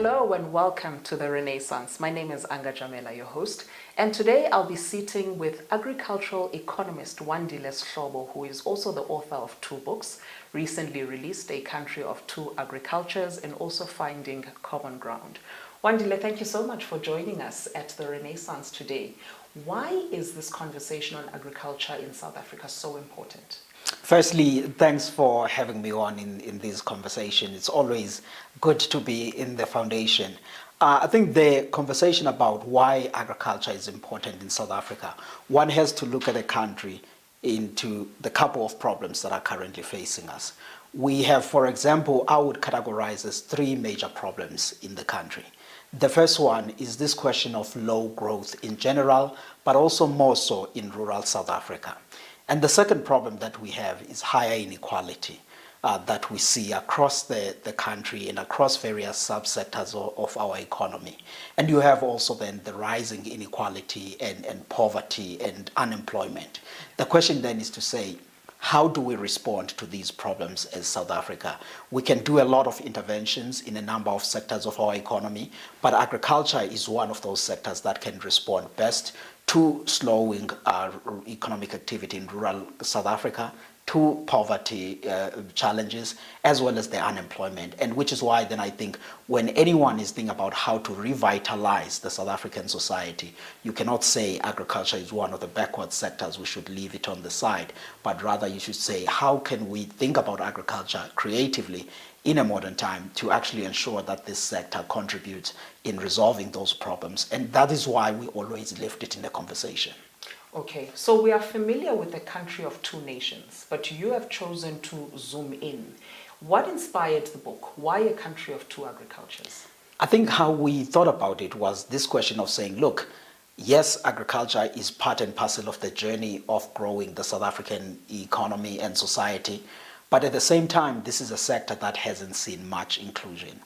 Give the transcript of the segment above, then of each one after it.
Hello and welcome to the Renaissance. My name is Anga Jamela, your host, and today I'll be sitting with agricultural economist Wandile Sihlobo, who is also the author of two books, recently released A Country of Two Agricultures and also Finding Common Ground. Wandile, thank you so much for joining us at the Renaissance today. Why is this conversation on agriculture in South Africa so important? Firstly, thanks for having me on in this conversation. It's always good to be in the foundation. I think the conversation about why agriculture is important in South Africa, one has to look at the country into the couple of problems that are currently facing us. We have, for example, I would categorize as three major problems in the country. The first one is this question of low growth in general, but also more so in rural South Africa. And the second problem that we have is higher inequality that we see across the country and across various subsectors of our economy. And you have also then the rising inequality and poverty and unemployment. The question then is to say, how do we respond to these problems as South Africa? We can do a lot of interventions in a number of sectors of our economy, but agriculture is one of those sectors that can respond best to slowing economic activity in rural South Africa, to poverty challenges, as well as the unemployment. And which is why then I think when anyone is thinking about how to revitalize the South African society, you cannot say agriculture is one of the backward sectors, we should leave it on the side, but rather you should say, how can we think about agriculture creatively in a modern time to actually ensure that this sector contributes in resolving those problems. And that is why we always lift it in the conversation. Okay, so we are familiar with the country of two nations, but you have chosen to zoom in. What inspired the book? Why a country of two agricultures? I think how we thought about it was this question of saying, look, yes, agriculture is part and parcel of the journey of growing the South African economy and society, but at the same time, this is a sector that hasn't seen much inclusion.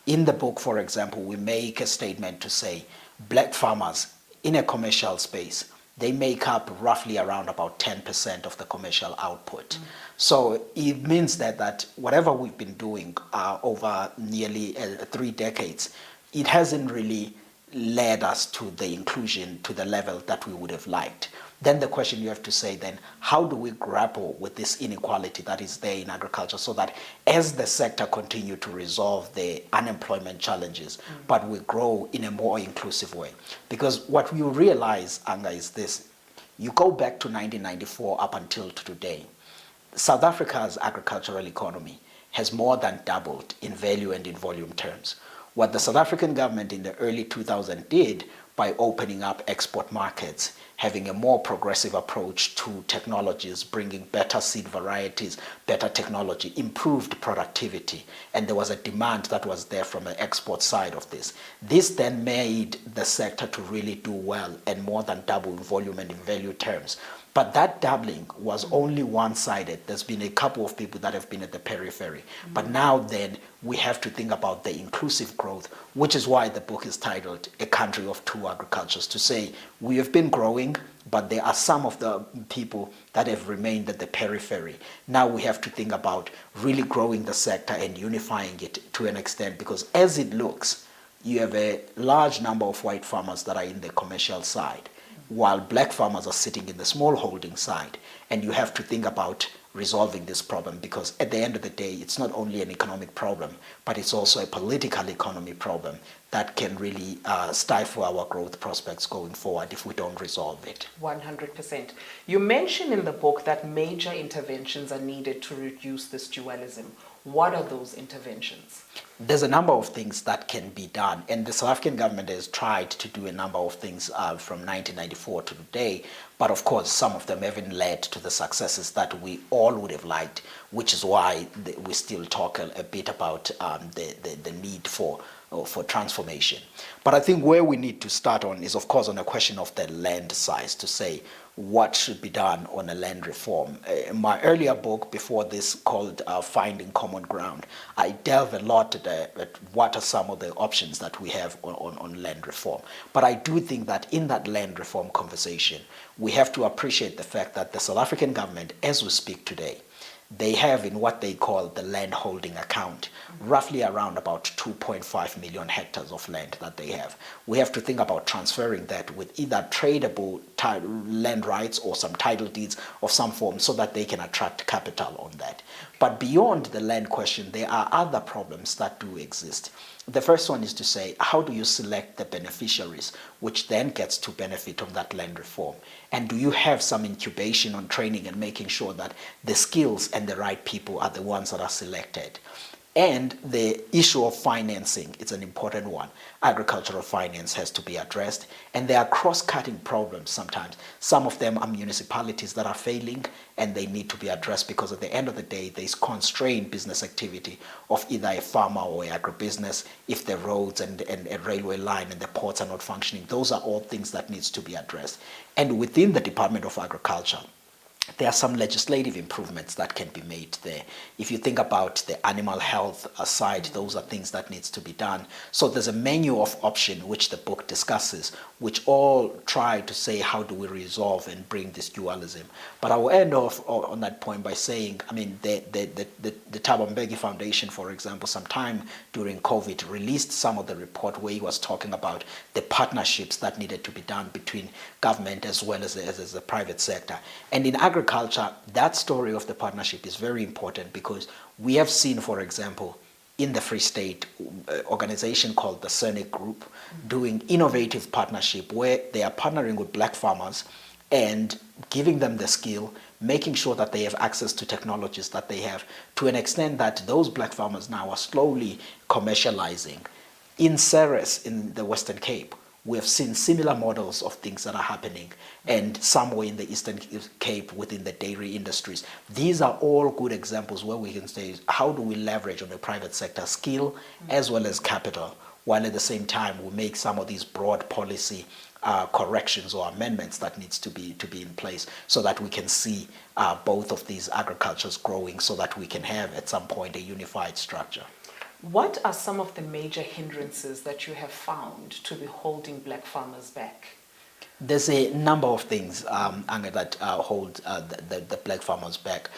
In the book, for example, we make a statement to say black farmers in a commercial space, they make up roughly around about 10% of the commercial output. So it means that whatever we've been doing over nearly 3 decades, it hasn't really led us to the inclusion to the level that we would have liked. Then the question you have to say then, how do we grapple with this inequality that is there in agriculture so that as the sector continue to resolve the unemployment challenges, but we grow in a more inclusive way? Because what you realize, Anga, is this. You go back to 1994 up until today, South Africa's agricultural economy has more than doubled in value and in volume terms. What the South African government in the early 2000s did by opening up export markets, having a more progressive approach to technologies, bringing better seed varieties, better technology, improved productivity, and there was a demand that was there from the export side of this. This then made the sector to really do well and more than double in volume and in value terms. But that doubling was only one-sided. There's been a couple of people that have been at the periphery. But now then, we have to think about the inclusive growth, which is why the book is titled A Country of Two Agricultures, to say we have been growing, but there are some of the people that have remained at the periphery. Now we have to think about really growing the sector and unifying it to an extent, because as it looks, you have a large number of white farmers that are in the commercial side, while black farmers are sitting in the small holding side. And you have to think about resolving this problem, because at the end of the day, it's not only an economic problem, but it's also a political economy problem that can really stifle our growth prospects going forward if we don't resolve it. 100%. You mention in the book that major interventions are needed to reduce this dualism. What are those interventions? There's a number of things that can be done, and the South African government has tried to do a number of things from 1994 to today, but of course some of them haven't led to the successes that we all would have liked, which is why we still talk a bit about the need for transformation. But I think where we need to start on is, of course, on a question of the land size, to say what should be done on a land reform. In my earlier book before this, called Finding Common Ground, I delve a lot at what are some of the options that we have on land reform. But I do think that in that land reform conversation, we have to appreciate the fact that the South African government, as we speak today, they have in what they call the land holding account, roughly around about 2.5 million hectares of land that they have. We have to think about transferring that with either tradable land rights or some title deeds of some form so that they can attract capital on that. But beyond the land question, there are other problems that do exist. The first one is to say, how do you select the beneficiaries, which then gets to benefit from that land reform? And do you have some incubation on training and making sure that the skills and the right people are the ones that are selected? And the issue of financing, it's an important one. Agricultural finance has to be addressed, and there are cross-cutting problems sometimes. Some of them are municipalities that are failing, and they need to be addressed because at the end of the day, there's constrained business activity of either a farmer or agribusiness. If the roads and a railway line and the ports are not functioning, those are all things that needs to be addressed. And within the Department of Agriculture, there are some legislative improvements that can be made there. If you think about the animal health side, those are things that needs to be done. So there's a menu of options which the book discusses, which all try to say how do we resolve and bring this dualism. But I will end off on that point by saying, I mean, the Thabo Mbeki Foundation, for example, sometime during COVID released some of the report where he was talking about the partnerships that needed to be done between government as well as the private sector. And in agriculture, that story of the partnership is very important because we have seen, for example, in the Free State, organization called the Cernic Group doing innovative partnership where they are partnering with black farmers and giving them the skill, making sure that they have access to technologies that they have to an extent that those black farmers now are slowly commercializing. In Ceres, in the Western Cape, we have seen similar models of things that are happening, and somewhere in the Eastern Cape within the dairy industries. These are all good examples where we can say, how do we leverage on the private sector skill as well as capital, while at the same time we make some of these broad policy corrections or amendments that needs to be in place so that we can see both of these agricultures growing so that we can have at some point a unified structure. What are some of the major hindrances that you have found to be holding black farmers back? There's a number of things, Anga, that hold the black farmers back.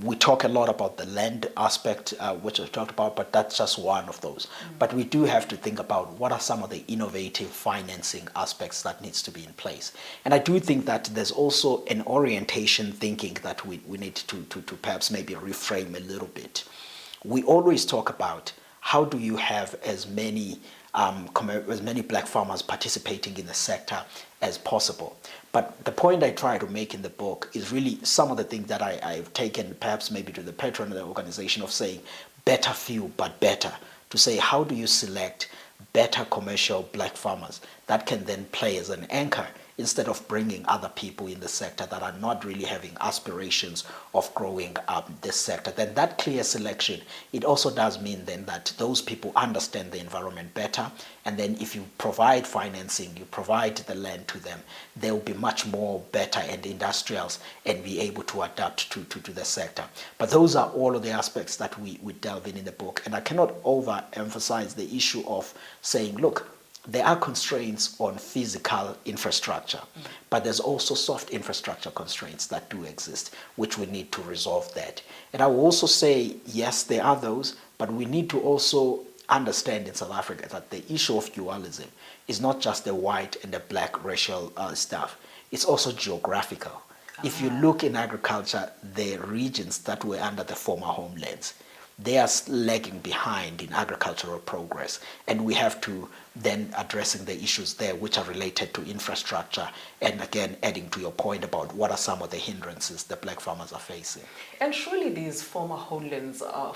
We talk a lot about the land aspect, which I've talked about, but that's just one of those. But we do have to think about what are some of the innovative financing aspects that needs to be in place. And I do think that there's also an orientation thinking that we need to perhaps maybe reframe a little bit. We always talk about how do you have as many black farmers participating in the sector as possible. But the point I try to make in the book is really some of the things that I've taken perhaps maybe to the patron of the organization of saying better few but better, to say how do you select better commercial black farmers that can then play as an anchor instead of bringing other people in the sector that are not really having aspirations of growing this sector. Then that clear selection, it also does mean then that those people understand the environment better, and then if you provide financing, you provide the land to them, they will be much more better and industrials and be able to adapt to the sector. But those are all of the aspects that we delve in the book, and I cannot overemphasize the issue of saying, look, there are constraints on physical infrastructure, but there's also soft infrastructure constraints that do exist, which we need to resolve that. And I will also say, yes, there are those, but we need to also understand in South Africa that the issue of dualism is not just the white and the black racial stuff, it's also geographical. If you look in agriculture, the regions that were under the former homelands, they are lagging behind in agricultural progress, and we have to then addressing the issues there which are related to infrastructure, and again adding to your point about what are some of the hindrances the black farmers are facing. And surely these former homelands are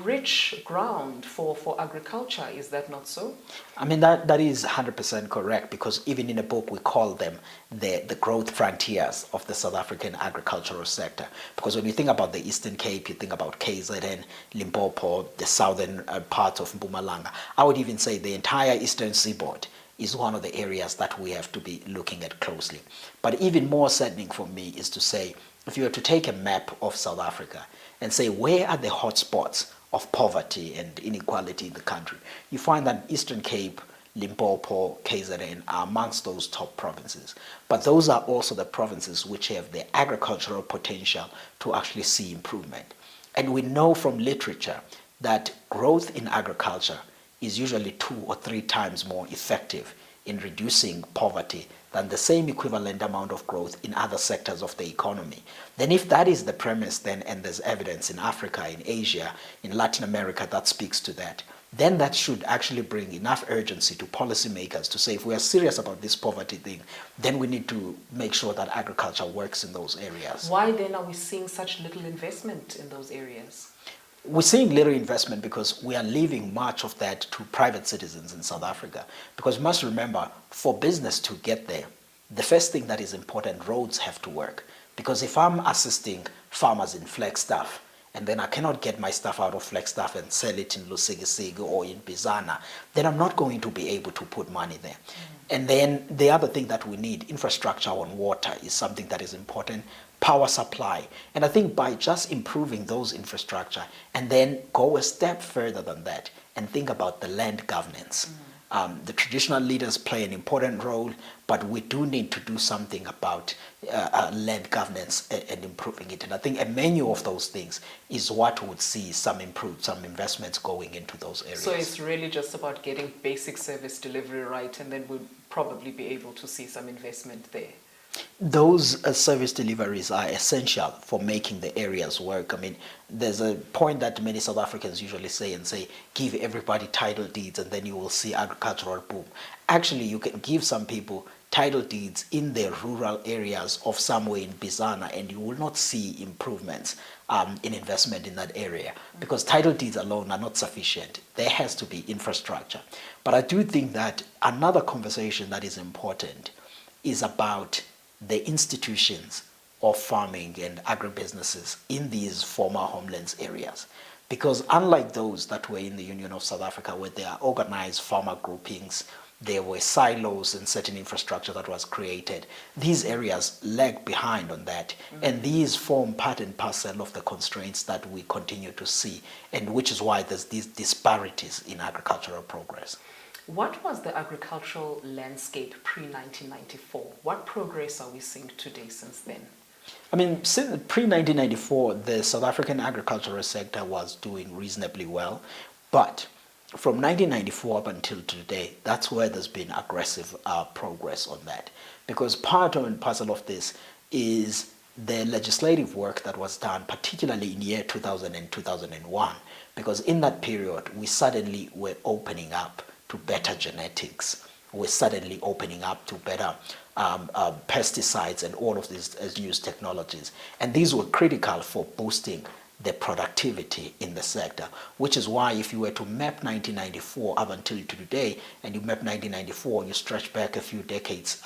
rich ground for agriculture, is that not so? I mean, that is 100% correct, because even in the book we call them the growth frontiers of the South African agricultural sector. Because when you think about the Eastern Cape, you think about KZN, Limpopo, the southern parts of Mpumalanga. I would even say the entire Eastern Seaboard is one of the areas that we have to be looking at closely. But even more saddening for me is to say, if you were to take a map of South Africa and say, where are the hotspots of poverty and inequality in the country? You find that Eastern Cape, Limpopo, KZN are amongst those top provinces. But those are also the provinces which have the agricultural potential to actually see improvement. And we know from literature that growth in agriculture is usually 2 or 3 times more effective in reducing poverty than the same equivalent amount of growth in other sectors of the economy. Then if that is the premise, then, and there's evidence in Africa, in Asia, in Latin America that speaks to that, then that should actually bring enough urgency to policymakers to say, if we are serious about this poverty thing, then we need to make sure that agriculture works in those areas. Why then are we seeing such little investment in those areas? We're seeing little investment because we are leaving much of that to private citizens in South Africa. Because you must remember, for business to get there, the first thing that is important, roads have to work. Because if I'm assisting farmers in Flagstaff, and then I cannot get my stuff out of Flagstaff and sell it in Lusigisigi or in Bizana, then I'm not going to be able to put money there. And then the other thing that we need, infrastructure on water, is something that is important. Power supply. And I think by just improving those infrastructure and then go a step further than that and think about the land governance. The traditional leaders play an important role, but we do need to do something about land governance and improving it. And I think a menu of those things is what would see some investments going into those areas. So it's really just about getting basic service delivery right, and then we'll probably be able to see some investment there. Those service deliveries are essential for making the areas work. I mean, there's a point that many South Africans usually say, give everybody title deeds and then you will see agricultural boom. Actually, you can give some people title deeds in the rural areas of somewhere in Bizana and you will not see improvements in investment in that area, because title deeds alone are not sufficient. There has to be infrastructure. But I do think that another conversation that is important is about the institutions of farming and agribusinesses in these former homelands areas. Because unlike those that were in the Union of South Africa, where there are organized farmer groupings, there were silos and certain infrastructure that was created, these areas lag behind on that. And these form part and parcel of the constraints that we continue to see, and which is why there's these disparities in agricultural progress. What was the agricultural landscape pre-1994? What progress are we seeing today since then? I mean, since pre-1994, the South African agricultural sector was doing reasonably well. But from 1994 up until today, that's where there's been aggressive progress on that. Because part and parcel of this is the legislative work that was done, particularly in year 2000 and 2001. Because in that period, we suddenly were opening up to better genetics. We're suddenly opening up to better pesticides and all of these new technologies. And these were critical for boosting the productivity in the sector, which is why if you were to map 1994 up until today, and you map 1994, you stretch back a few decades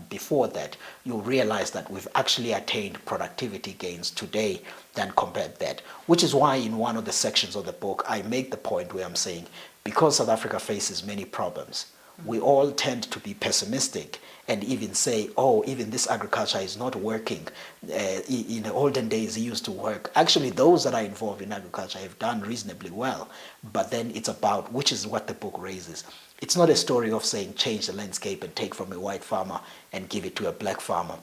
before that, you'll realize that we've actually attained productivity gains today than compared to that. Which is why in one of the sections of the book, I make the point where I'm saying, because South Africa faces many problems, we all tend to be pessimistic and even say, oh, even this agriculture is not working. In the olden days, it used to work. Actually, those that are involved in agriculture have done reasonably well. But then it's about, which is what the book raises. It's not a story of saying change the landscape and take from a white farmer and give it to a black farmer.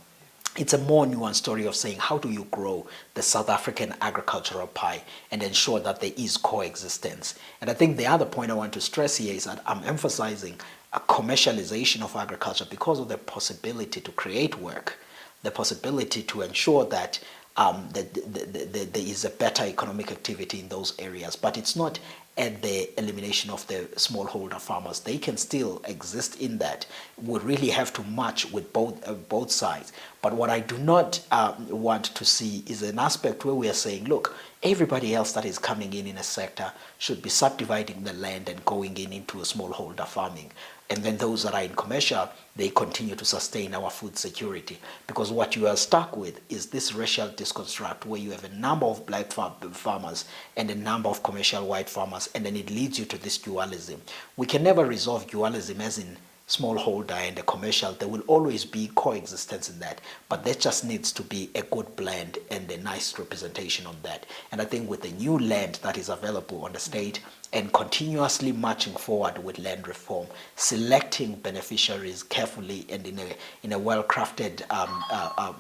It's a more nuanced story of saying, how do you grow the South African agricultural pie and ensure that there is coexistence? And I think the other point I want to stress here is that I'm emphasizing a commercialization of agriculture because of the possibility to create work, the possibility to ensure that there is a better economic activity in those areas. But it's not at the elimination of the smallholder farmers. They can still exist in that. We really have to match with both sides. But what I do not want to see is an aspect where we are saying, look, everybody else that is coming in a sector should be subdividing the land and going into a smallholder farming. And then those that are in commercial, they continue to sustain our food security. Because what you are stuck with is this racial disconstruct where you have a number of black farmers and a number of commercial white farmers, and then it leads you to this dualism. We can never resolve dualism as in smallholder and a commercial, there will always be coexistence in that, but there just needs to be a good blend and a nice representation of that. And I think with the new land that is available on the state and continuously marching forward with land reform, selecting beneficiaries carefully and in a well-crafted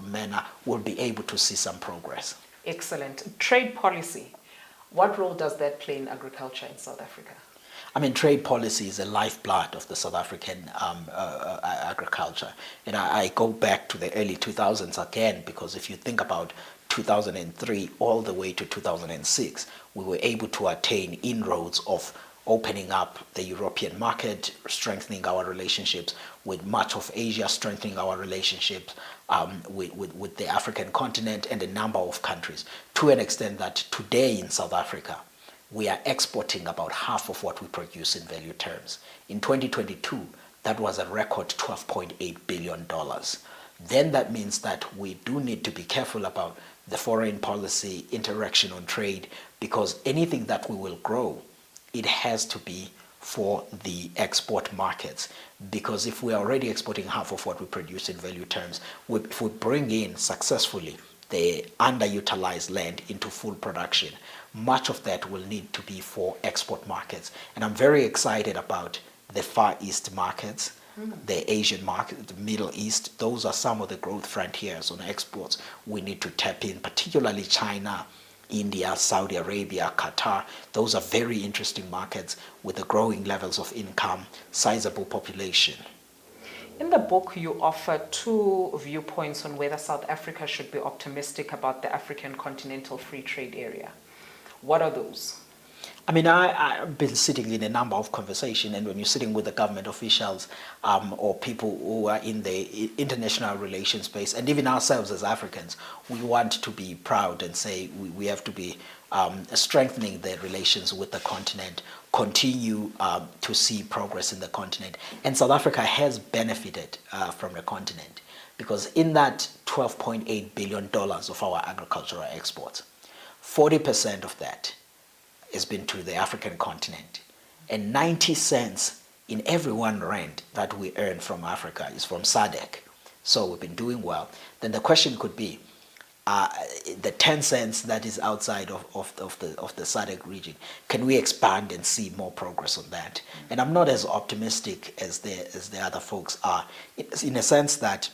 manner, we'll be able to see some progress. Excellent. Trade policy. What role does that play in agriculture in South Africa? I mean, trade policy is the lifeblood of the South African agriculture. And I go back to the early 2000s again, because if you think about 2003 all the way to 2006, we were able to attain inroads of opening up the European market, strengthening our relationships with much of Asia, strengthening our relationships with the African continent and a number of countries, to an extent that today in South Africa, we are exporting about half of what we produce in value terms. In 2022, that was a record $12.8 billion. Then that means that we do need to be careful about the foreign policy interaction on trade, because anything that we will grow, it has to be for the export markets. Because if we are already exporting half of what we produce in value terms, if we bring in successfully the underutilized land into full production, much of that will need to be for export markets. And I'm very excited about the Far East markets, the Asian market, the Middle East. Those are some of the growth frontiers on exports we need to tap in, particularly China, India, Saudi Arabia, Qatar. Those are very interesting markets with the growing levels of income, sizable population. In the book, you offer two viewpoints on whether South Africa should be optimistic about the African Continental Free Trade Area. What are those? I mean, I've been sitting in a number of conversations, and when you're sitting with the government officials or people who are in the international relations space, and even ourselves as Africans, we want to be proud and say we have to be strengthening the relations with the continent, continue to see progress in the continent. And South Africa has benefited from the continent, because in that $12.8 billion of our agricultural exports, 40% of that has been to the African continent. And 90 cents in every 1 rand that we earn from Africa is from SADC. So we've been doing well. Then the question could be, the 10 cents that is outside of the SADC region, can we expand and see more progress on that? And I'm not as optimistic as the other folks are, in a sense that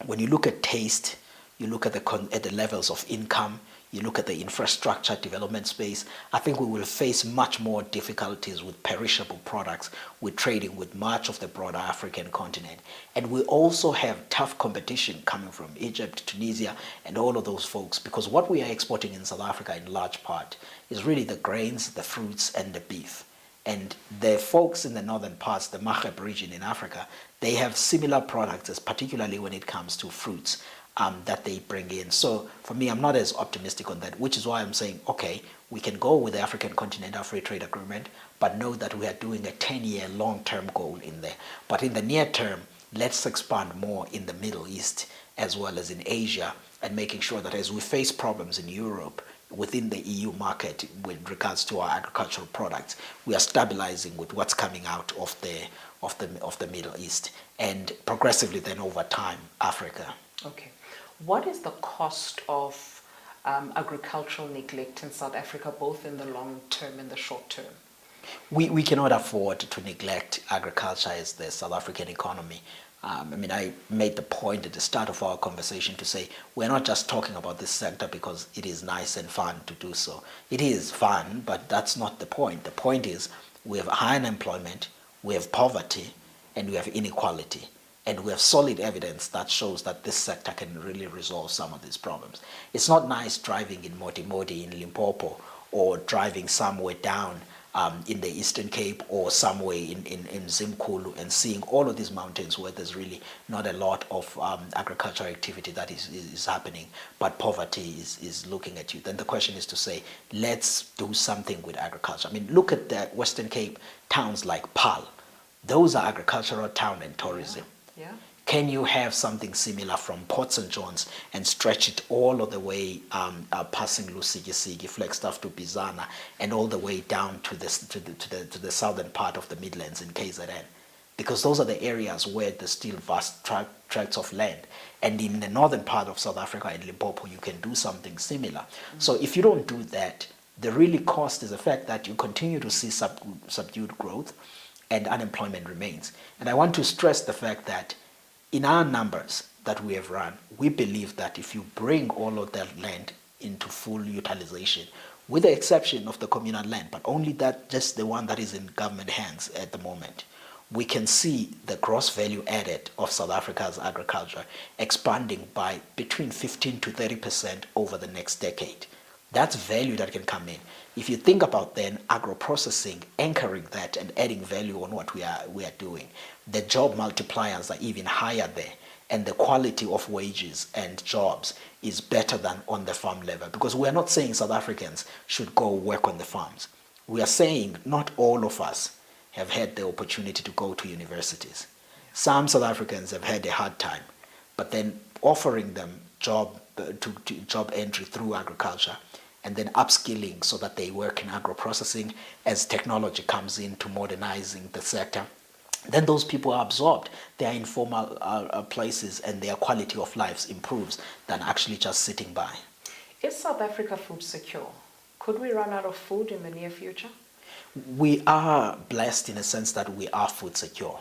when you look at taste, you look at the levels of income, you look at the infrastructure development space, I think we will face much more difficulties with perishable products, with trading with much of the broader African continent. And we also have tough competition coming from Egypt, Tunisia, and all of those folks, because what we are exporting in South Africa in large part is really the grains, the fruits, and the beef. And the folks in the northern parts, the Maghreb region in Africa, they have similar products, particularly when it comes to fruits. That they bring in. So for me, I'm not as optimistic on that, which is why I'm saying, okay, we can go with the African Continental Free Trade Agreement, but know that we are doing a 10-year long-term goal in there. But in the near term, let's expand more in the Middle East as well as in Asia, and making sure that as we face problems in Europe, within the EU market with regards to our agricultural products, we are stabilizing with what's coming out of the Middle East, and progressively then over time, Africa. Okay. What is the cost of agricultural neglect in South Africa, both in the long term and the short term? We cannot afford to neglect agriculture as the South African economy. I mean, I made the point at the start of our conversation to say we're not just talking about this sector because it is nice and fun to do so. It is fun, but that's not the point. The point is we have high unemployment, we have poverty, and we have inequality. And we have solid evidence that shows that this sector can really resolve some of these problems. It's not nice driving in Modi in Limpopo, or driving somewhere down in the Eastern Cape, or somewhere in Zimkulu, and seeing all of these mountains where there's really not a lot of agricultural activity that is happening, but poverty is looking at you. Then the question is to say, let's do something with agriculture. I mean, look at the Western Cape towns like Paarl. Those are agricultural town and tourism. Yeah. Can you have something similar from Port St. John's and stretch it all of the way passing Lusikisiki, Flagstaff to Bizana, and all the way down to the southern part of the Midlands in KZN? because those are the areas where there's still vast tracts of land. And in the northern part of South Africa, in Limpopo, you can do something similar. So if you don't do that, the really cost is the fact that you continue to see subdued growth and unemployment remains. And I want to stress the fact that in our numbers that we have run, we believe that if you bring all of that land into full utilization, with the exception of the communal land, but only that, just the one that is in government hands at the moment, we can see the gross value added of South Africa's agriculture expanding by between 15 to 30% over the next decade. That's value that can come in. If you think about then agro-processing, anchoring that and adding value on what we are doing, the job multipliers are even higher there, and the quality of wages and jobs is better than on the farm level. Because we are not saying South Africans should go work on the farms. We are saying not all of us have had the opportunity to go to universities. Some South Africans have had a hard time, but then offering them job entry through agriculture and then upskilling so that they work in agro-processing as technology comes in to modernizing the sector, then those people are absorbed. They are in formal places and their quality of life improves than actually just sitting by. Is South Africa food secure? Could we run out of food in the near future? We are blessed in a sense that we are food secure.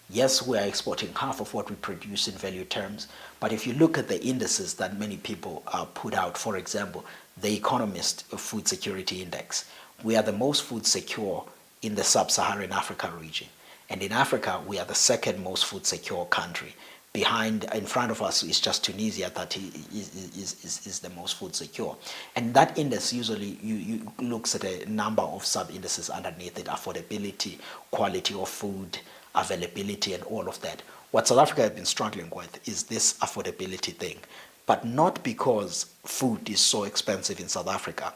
Yes, we are exporting half of what we produce in value terms, but if you look at the indices that many people put out, for example, the Economist Food Security Index, we are the most food secure in the sub-Saharan Africa region. And in Africa, we are the second most food secure country. In front of us is just Tunisia that is the most food secure. And that index usually you looks at a number of sub-indices underneath it: affordability, quality of food, availability, and all of that. What South Africa has been struggling with is this affordability thing, but not because food is so expensive in South Africa,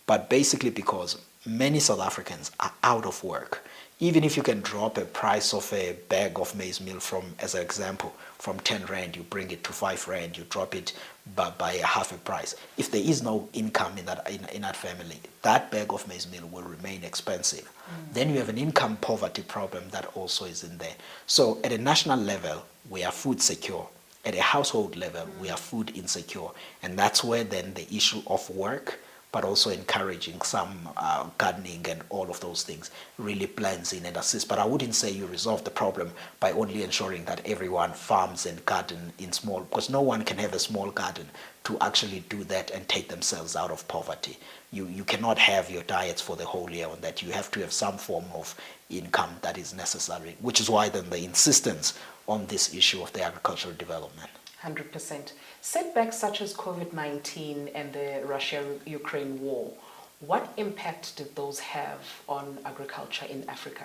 but basically because many South Africans are out of work. Even if you can drop a price of a bag of maize meal from, as an example, from 10 Rand, you bring it to 5 Rand, you drop it by a half a price. If there is no income in that family, that bag of maize meal will remain expensive. Then you have an income poverty problem that also is in there. So at a national level, we are food secure. At a household level, we are food insecure. And that's where then the issue of work, but also encouraging some gardening and all of those things really blends in and assists. But I wouldn't say you resolve the problem by only ensuring that everyone farms and garden in small, because no one can have a small garden to actually do that and take themselves out of poverty. You cannot have your diets for the whole year on that. You have to have some form of income that is necessary, which is why then the insistence on this issue of the agricultural development. 100%. Setbacks such as COVID-19 and the Russia-Ukraine war, what impact did those have on agriculture in Africa?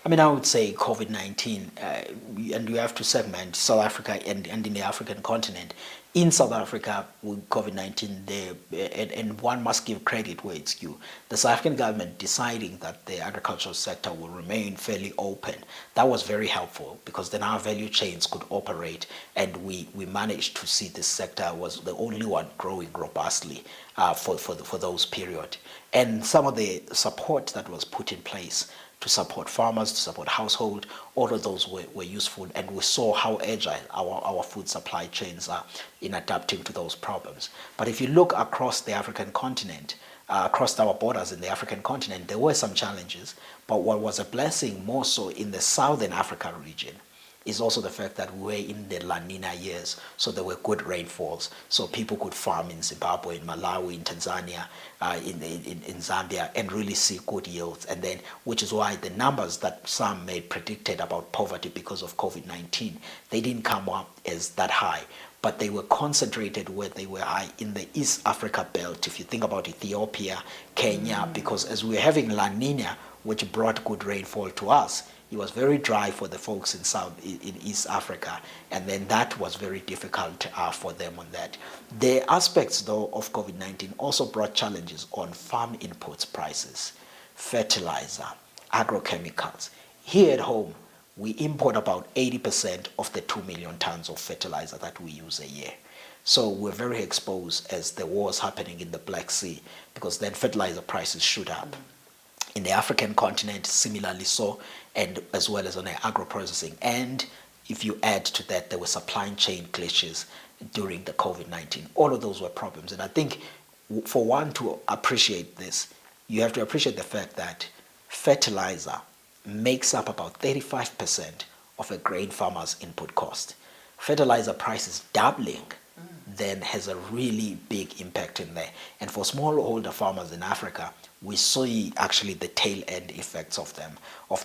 I mean, I would say COVID-19, and you have to segment South Africa and in the African continent. In South Africa, with COVID-19, and one must give credit where it's due, the South African government deciding that the agricultural sector will remain fairly open, that was very helpful, because then our value chains could operate, and we managed to see this sector was the only one growing robustly for those period. And some of the support that was put in place to support farmers, to support household, all of those were useful, and we saw how agile our food supply chains are in adapting to those problems. But if you look across the African continent, across our borders in the African continent, there were some challenges, but what was a blessing more so in the Southern Africa region is also the fact that we were in the La Nina years, so there were good rainfalls, so people could farm in Zimbabwe, in Malawi, in Tanzania, in Zambia, and really see good yields. And then, which is why the numbers that some may predicted about poverty because of COVID-19, they didn't come up as that high, but they were concentrated where they were high in the East Africa belt. If you think about Ethiopia, Kenya, because as we were having La Nina, which brought good rainfall to us, it was very dry for the folks in East Africa, and then that was very difficult for them on that. The aspects, though, of COVID-19 also brought challenges on farm inputs prices, fertilizer, agrochemicals. Here at home, we import about 80% of the 2 million tons of fertilizer that we use a year. So we're very exposed as the wars happening in the Black Sea, because then fertilizer prices shoot up. in the African continent, similarly so, and as well as on the agro-processing. And if you add to that, there were supply chain glitches during the COVID-19. All of those were problems. And I think for one to appreciate this, you have to appreciate the fact that fertilizer makes up about 35% of a grain farmer's input cost. Fertilizer prices doubling then has a really big impact in there. And for smallholder farmers in Africa, we see actually the tail end effects of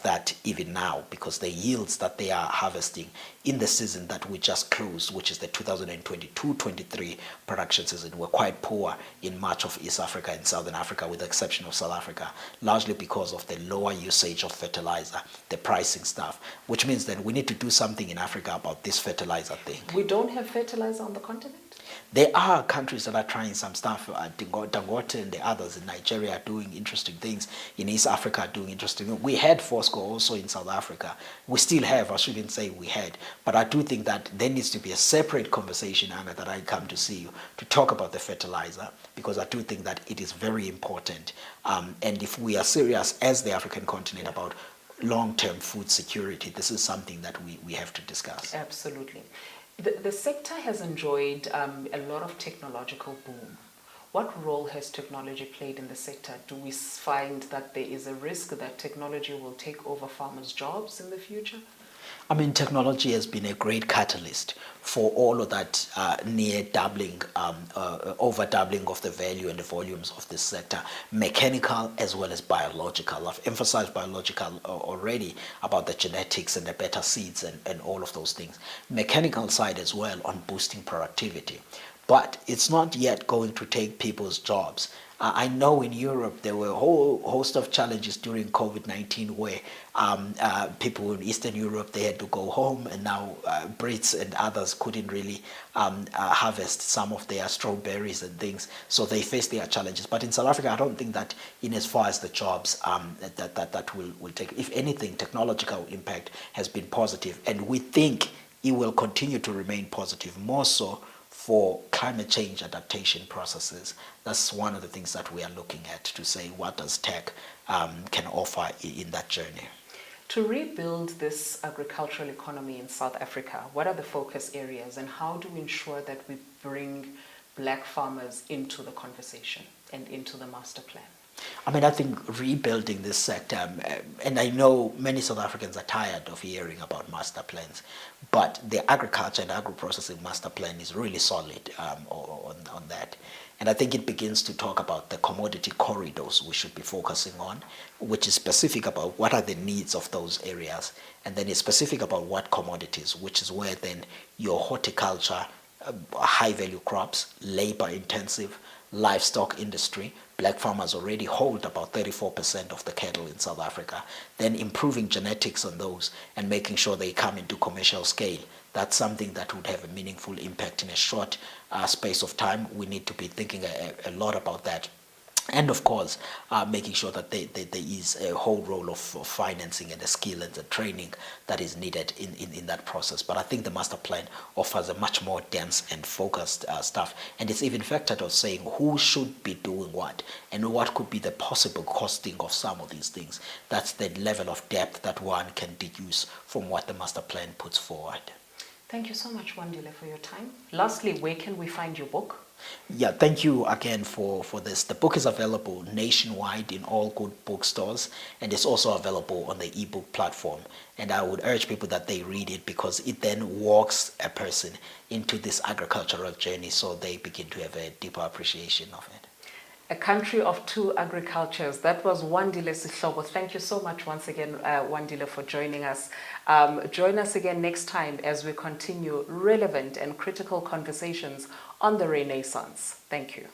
that even now, because the yields that they are harvesting in the season that we just closed, which is the 2022-23 production season, were quite poor in much of East Africa and Southern Africa, with the exception of South Africa, largely because of the lower usage of fertilizer, the pricing stuff, which means that we need to do something in Africa about this fertilizer thing. We don't have fertilizer on the continent? There are countries that are trying some stuff. Dangote and the others in Nigeria are doing interesting things. In East Africa are doing interesting things. We had Fosco also in South Africa. We still have, I shouldn't say we had. But I do think that there needs to be a separate conversation, Anga, that I come to see you to talk about the fertilizer, because I do think that it is very important. And if we are serious as the African continent about long-term food security, this is something that we have to discuss. Absolutely. The sector has enjoyed a lot of technological boom. What role has technology played in the sector? Do we find that there is a risk that technology will take over farmers' jobs in the future? I mean, technology has been a great catalyst for all of that near doubling, over doubling of the value and the volumes of this sector, mechanical as well as biological. I've emphasized biological already about the genetics and the better seeds and all of those things. Mechanical side as well on boosting productivity. But it's not yet going to take people's jobs. I know in Europe there were a whole host of challenges during COVID-19 where people in Eastern Europe, they had to go home, and now Brits and others couldn't really harvest some of their strawberries and things, so they faced their challenges. But in South Africa, I don't think that in as far as the jobs that will take. If anything, technological impact has been positive, and we think it will continue to remain positive, more so for climate change adaptation processes. That's one of the things that we are looking at to say, what does tech can offer in that journey. To rebuild this agricultural economy in South Africa, what are the focus areas, and how do we ensure that we bring black farmers into the conversation and into the master plan? I mean, I think rebuilding this sector, and I know many South Africans are tired of hearing about master plans, but the agriculture and agro-processing master plan is really solid on that. And I think it begins to talk about the commodity corridors we should be focusing on, which is specific about what are the needs of those areas, and then it's specific about what commodities, which is where then your horticulture, high-value crops, labor-intensive, livestock industry. Black farmers already hold about 34% of the cattle in South Africa. Then improving genetics on those and making sure they come into commercial scale. That's something that would have a meaningful impact in a short space of time. We need to be thinking a lot about that. And of course, making sure that there is a whole role of financing and the skill and the training that is needed in that process. But I think the master plan offers a much more dense and focused stuff. And it's even factored of saying who should be doing what and what could be the possible costing of some of these things. That's the level of depth that one can deduce from what the master plan puts forward. Thank you so much, Wandile, for your time. Lastly, where can we find your book? Yeah, thank you again for this. The book is available nationwide in all good bookstores, and it's also available on the ebook platform. And I would urge people that they read it, because it then walks a person into this agricultural journey, so they begin to have a deeper appreciation of it. A country of two agricultures. That was Wandile Sihlobo. Thank you so much once again, Wandile, for joining us. Join us again next time as we continue relevant and critical conversations on the Renaissance. Thank you.